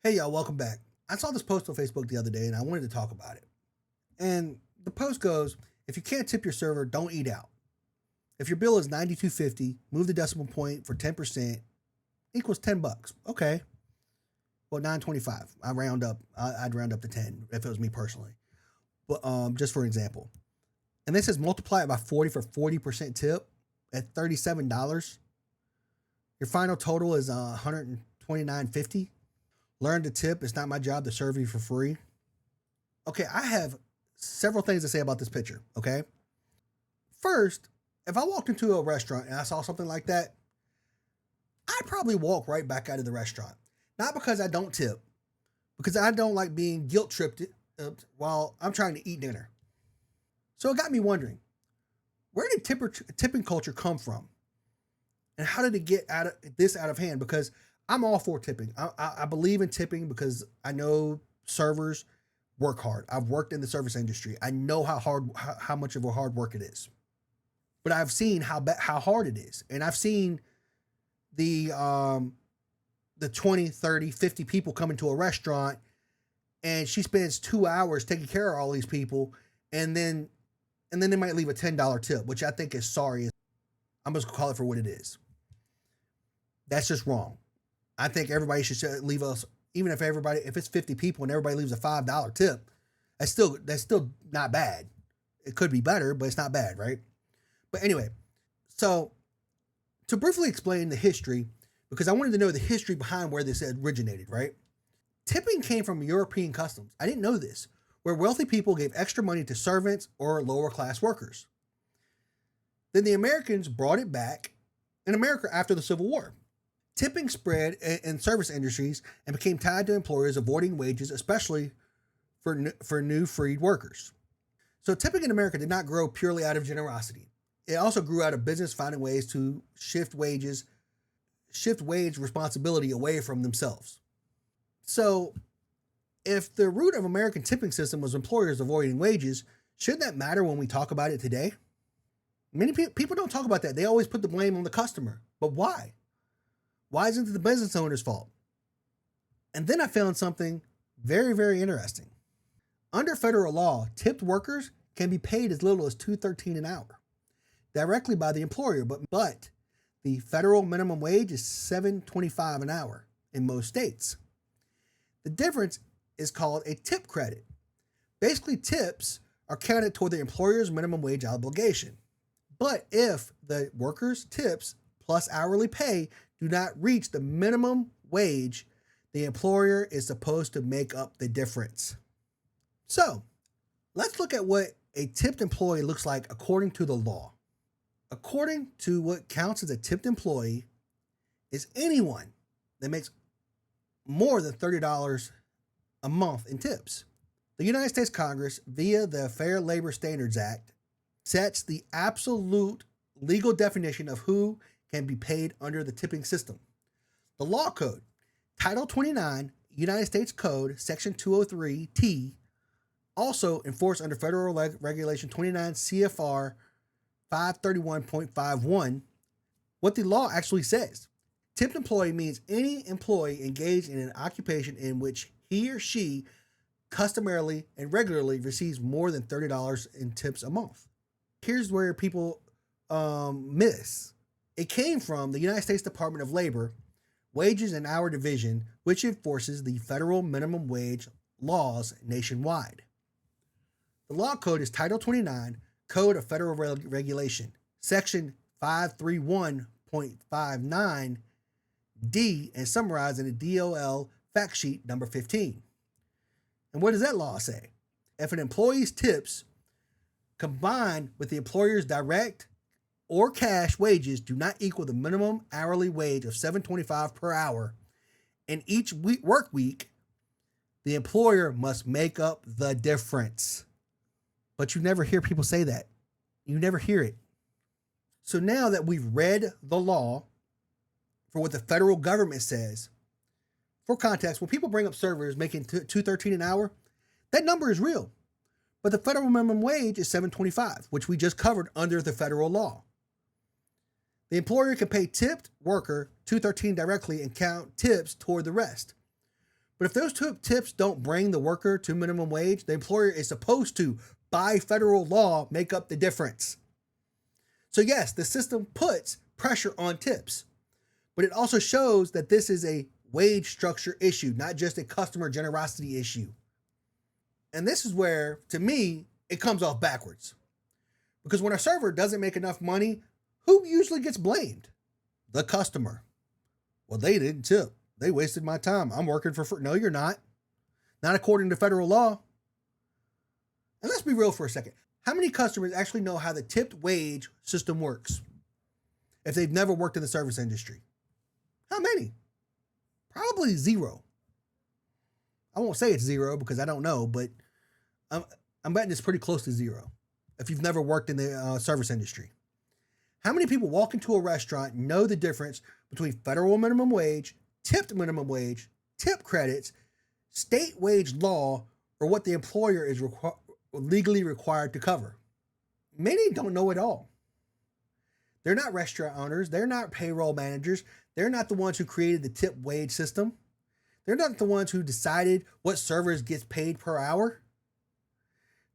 Hey y'all, welcome back. I saw this post on Facebook the other day and I wanted to talk about it. And the post goes, if you can't tip your server, don't eat out. If your bill is $92.50, move the decimal point for 10% equals $10. Okay. Well, $9.25. I'd round up to 10 if it was me personally. But just for example. And this says multiply it by 40 for 40% tip at $37. Your final total is $129.50. Learn to tip. It's not my job to serve you for free. Okay, I have several things to say about this picture, okay? First, if I walked into a restaurant and I saw something like that, I'd probably walk right back out of the restaurant. Not because I don't tip, because I don't like being guilt tripped while I'm trying to eat dinner. So it got me wondering, where did tipping culture come from? And how did it get out of hand? Because I'm all for tipping. I believe in tipping because I know servers work hard. I've worked in the service industry. I know how much of a hard work it is. But I've seen how hard it is, and I've seen the 20, 30, 50 people come into a restaurant, and she spends 2 hours taking care of all these people, and then they might leave a $10 tip, which I think is sorry. I'm just gonna call it for what it is. That's just wrong. I think everybody should leave us, even if it's 50 people and everybody leaves a $5 tip, that's still not bad. It could be better, but it's not bad, right? But anyway, so to briefly explain the history, because I wanted to know the history behind where this originated, right? Tipping came from European customs. I didn't know this, where wealthy people gave extra money to servants or lower class workers. Then the Americans brought it back in America after the Civil War. Tipping spread in service industries and became tied to employers avoiding wages, especially for new freed workers. So tipping in America did not grow purely out of generosity. It also grew out of business finding ways to shift wage responsibility away from themselves. So if the root of American tipping system was employers avoiding wages, shouldn't that matter when we talk about it today? Many people don't talk about that. They always put the blame on the customer. But why? Why isn't it the business owner's fault? And then I found something very, very interesting. Under federal law, tipped workers can be paid as little as $2.13 an hour directly by the employer, but the federal minimum wage is $7.25 an hour in most states. The difference is called a tip credit. Basically, tips are counted toward the employer's minimum wage obligation. But if the worker's tips plus hourly pay do not reach the minimum wage, the employer is supposed to make up the difference. So, let's look at what a tipped employee looks like according to the law. According to what counts as a tipped employee is anyone that makes more than $30 a month in tips. The United States Congress, via the Fair Labor Standards Act, sets the absolute legal definition of who can be paid under the tipping system. The law code, Title 29, United States Code, Section 203T, also enforced under Federal Regulation 29 CFR 531.51, what the law actually says. Tipped employee means any employee engaged in an occupation in which he or she customarily and regularly receives more than $30 in tips a month. Here's where people miss. It came from the United States Department of Labor, Wages and Hour Division, which enforces the federal minimum wage laws nationwide. The law code is Title 29, Code of Federal Regulation, Section 531.59D, and summarized in the DOL fact sheet number 15. And what does that law say? If an employee's tips combined with the employer's direct or cash wages do not equal the minimum hourly wage of $7.25 per hour in each work week, the employer must make up the difference. But you never hear people say that. You never hear it. So now that we've read the law for what the federal government says, for context, when people bring up servers making $2.13 an hour, that number is real. But the federal minimum wage is $7.25, which we just covered under the federal law. The employer can pay tipped worker $2.13 directly and count tips toward the rest. But if those two tips don't bring the worker to minimum wage, the employer is supposed to, by federal law, make up the difference. So yes, the system puts pressure on tips, but it also shows that this is a wage structure issue, not just a customer generosity issue. And this is where, to me, it comes off backwards. Because when a server doesn't make enough money, who usually gets blamed? The customer. Well, they didn't tip. They wasted my time. I'm working for free. No, you're not. Not according to federal law. And let's be real for a second. How many customers actually know how the tipped wage system works if they've never worked in the service industry? How many? Probably zero. I won't say it's zero because I don't know, but I'm betting it's pretty close to zero if you've never worked in the service industry. How many people walk into a restaurant and know the difference between federal minimum wage, tipped minimum wage, tip credits, state wage law, or what the employer is legally required to cover? Many don't know it all. They're not restaurant owners. They're not payroll managers. They're not the ones who created the tip wage system. They're not the ones who decided what servers gets paid per hour.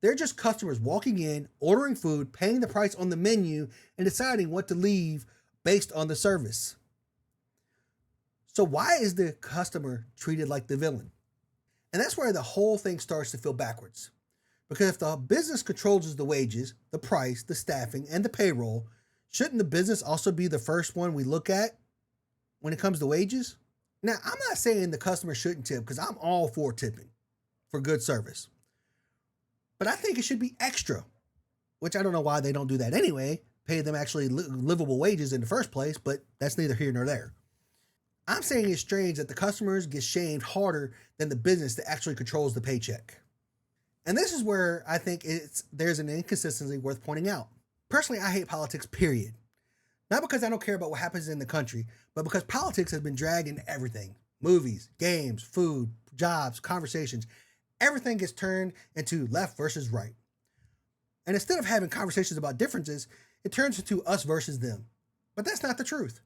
They're just customers walking in, ordering food, paying the price on the menu, and deciding what to leave based on the service. So why is the customer treated like the villain? And that's where the whole thing starts to feel backwards. Because if the business controls the wages, the price, the staffing, and the payroll, shouldn't the business also be the first one we look at when it comes to wages? Now, I'm not saying the customer shouldn't tip because I'm all for tipping for good service. But I think it should be extra, which I don't know why they don't do that anyway, pay them actually livable wages in the first place, but that's neither here nor there. I'm saying it's strange that the customers get shamed harder than the business that actually controls the paycheck. And this is where I think there's an inconsistency worth pointing out. Personally, I hate politics, period. Not because I don't care about what happens in the country, but because politics has been dragged into everything. Movies, games, food, jobs, conversations. Everything gets turned into left versus right. And instead of having conversations about differences, it turns into us versus them. But that's not the truth.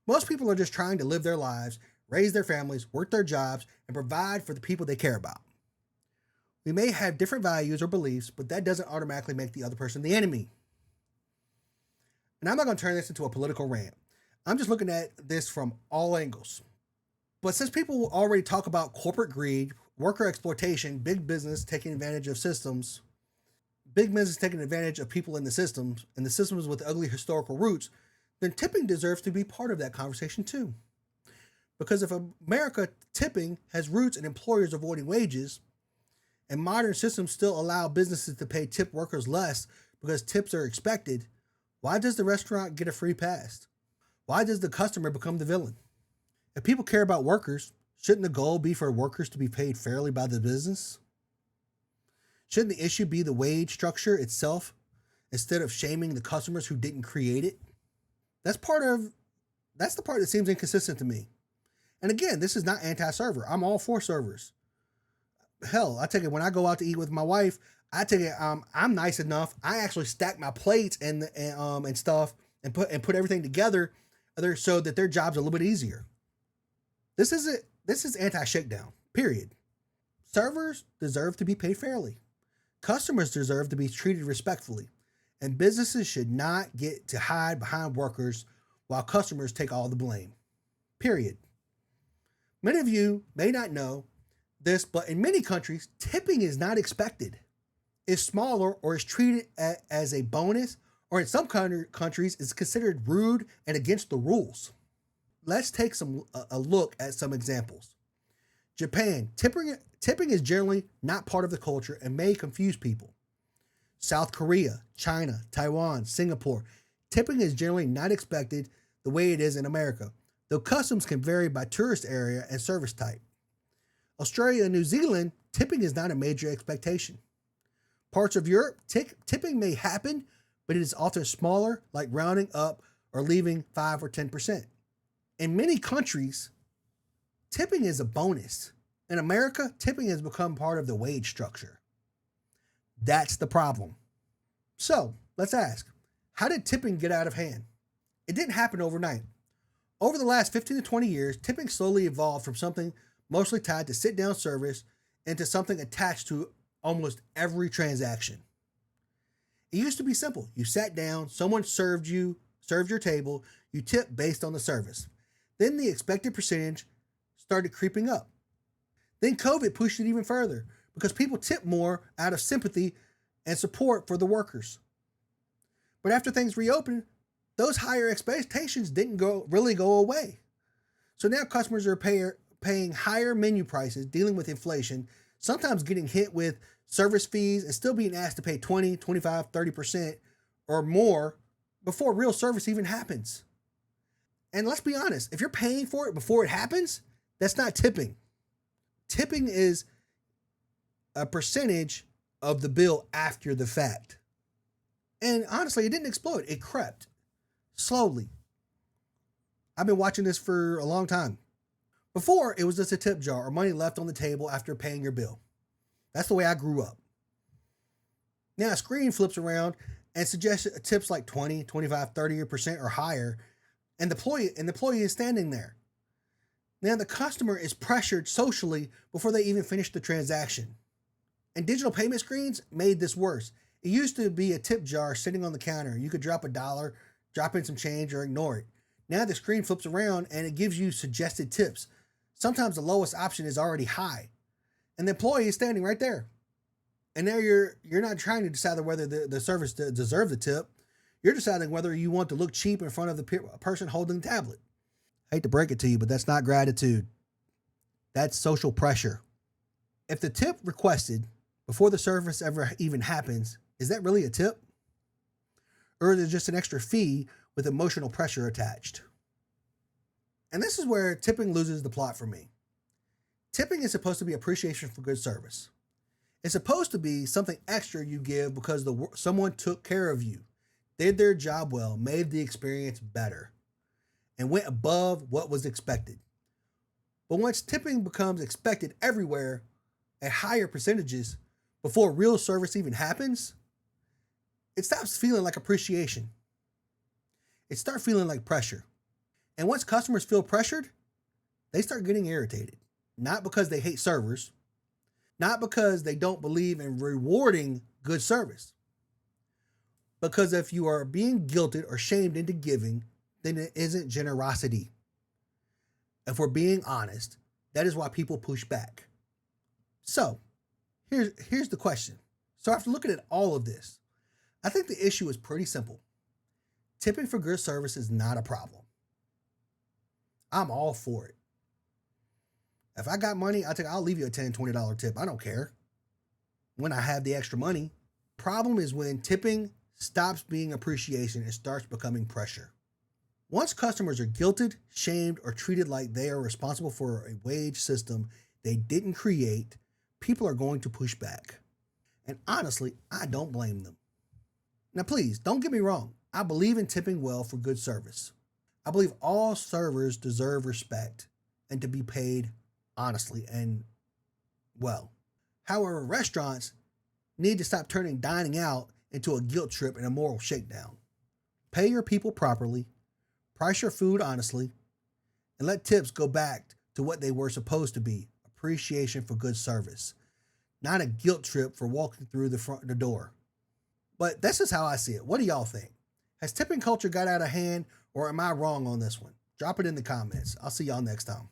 Most people are just trying to live their lives, raise their families, work their jobs, and provide for the people they care about. We may have different values or beliefs, but that doesn't automatically make the other person the enemy. And I'm not going to turn this into a political rant. I'm just looking at this from all angles. But since people already talk about corporate greed, worker exploitation, big business taking advantage of systems, big business taking advantage of people in the systems, and the systems with ugly historical roots, then tipping deserves to be part of that conversation too. Because if America tipping has roots in employers avoiding wages, and modern systems still allow businesses to pay tip workers less because tips are expected, why does the restaurant get a free pass? Why does the customer become the villain? If people care about workers, shouldn't the goal be for workers to be paid fairly by the business? Shouldn't the issue be the wage structure itself instead of shaming the customers who didn't create it? That's the part that seems inconsistent to me. And again, this is not anti-server. I'm all for servers. Hell, I take it when I go out to eat with my wife, I take it I'm nice enough. I actually stack my plates and stuff and put everything together so that their job's a little bit easier. This is anti-shakedown, period. Servers deserve to be paid fairly. Customers deserve to be treated respectfully. And businesses should not get to hide behind workers while customers take all the blame. Period. Many of you may not know this, but in many countries, tipping is not expected. It's smaller or is treated as a bonus, or in some countries, is considered rude and against the rules. Let's take a look at some examples. Japan, tipping is generally not part of the culture and may confuse people. South Korea, China, Taiwan, Singapore, tipping is generally not expected the way it is in America, though customs can vary by tourist area and service type. Australia and New Zealand, tipping is not a major expectation. Parts of Europe, tipping may happen, but it is often smaller, like rounding up or leaving 5 or 10%. In many countries, tipping is a bonus. In America, tipping has become part of the wage structure. That's the problem. So, let's ask, how did tipping get out of hand? It didn't happen overnight. Over the last 15 to 20 years, tipping slowly evolved from something mostly tied to sit-down service and to something attached to almost every transaction. It used to be simple. You sat down, someone served your table, you tipped based on the service. Then the expected percentage started creeping up. Then COVID pushed it even further because people tipped more out of sympathy and support for the workers. But after things reopened, those higher expectations didn't really go away. So now customers are paying higher menu prices, dealing with inflation, sometimes getting hit with service fees and still being asked to pay 20, 25, 30% or more before real service even happens. And let's be honest, if you're paying for it before it happens, that's not tipping. Tipping is a percentage of the bill after the fact. And honestly, it didn't explode. It crept slowly. I've been watching this for a long time. Before, it was just a tip jar or money left on the table after paying your bill. That's the way I grew up. Now a screen flips around and suggests tips like 20, 25, 30% or higher, and the employee is standing there. Now the customer is pressured socially before they even finish the transaction. And digital payment screens made this worse. It used to be a tip jar sitting on the counter. You could drop $1, drop in some change, or ignore it. Now the screen flips around and it gives you suggested tips. Sometimes the lowest option is already high. And the employee is standing right there. And now you're not trying to decide whether the service deserves the tip. You're deciding whether you want to look cheap in front of the person holding the tablet. I hate to break it to you, but that's not gratitude. That's social pressure. If the tip requested before the service ever even happens, is that really a tip? Or is it just an extra fee with emotional pressure attached? And this is where tipping loses the plot for me. Tipping is supposed to be appreciation for good service. It's supposed to be something extra you give because someone took care of you, did their job well, made the experience better, and went above what was expected. But once tipping becomes expected everywhere at higher percentages before real service even happens, it stops feeling like appreciation. It starts feeling like pressure. And once customers feel pressured, they start getting irritated. Not because they hate servers, not because they don't believe in rewarding good service. Because if you are being guilted or shamed into giving, then it isn't generosity. If we're being honest, that is why people push back. So, here's the question. So after looking at all of this, I think the issue is pretty simple. Tipping for good service is not a problem. I'm all for it. If I got money, I'll leave you a $10, $20 tip. I don't care. When I have the extra money. Problem is when tipping stops being appreciation and starts becoming pressure. Once customers are guilted, shamed, or treated like they are responsible for a wage system they didn't create, people are going to push back. And honestly, I don't blame them. Now please, don't get me wrong. I believe in tipping well for good service. I believe all servers deserve respect and to be paid honestly and well. However, restaurants need to stop turning dining out into a guilt trip and a moral shakedown. Pay your people properly, price your food honestly, and let tips go back to what they were supposed to be, appreciation for good service, not a guilt trip for walking through the door. But this is how I see it. What do y'all think? Has tipping culture got out of hand, or am I wrong on this one? Drop it in the comments. I'll see y'all next time.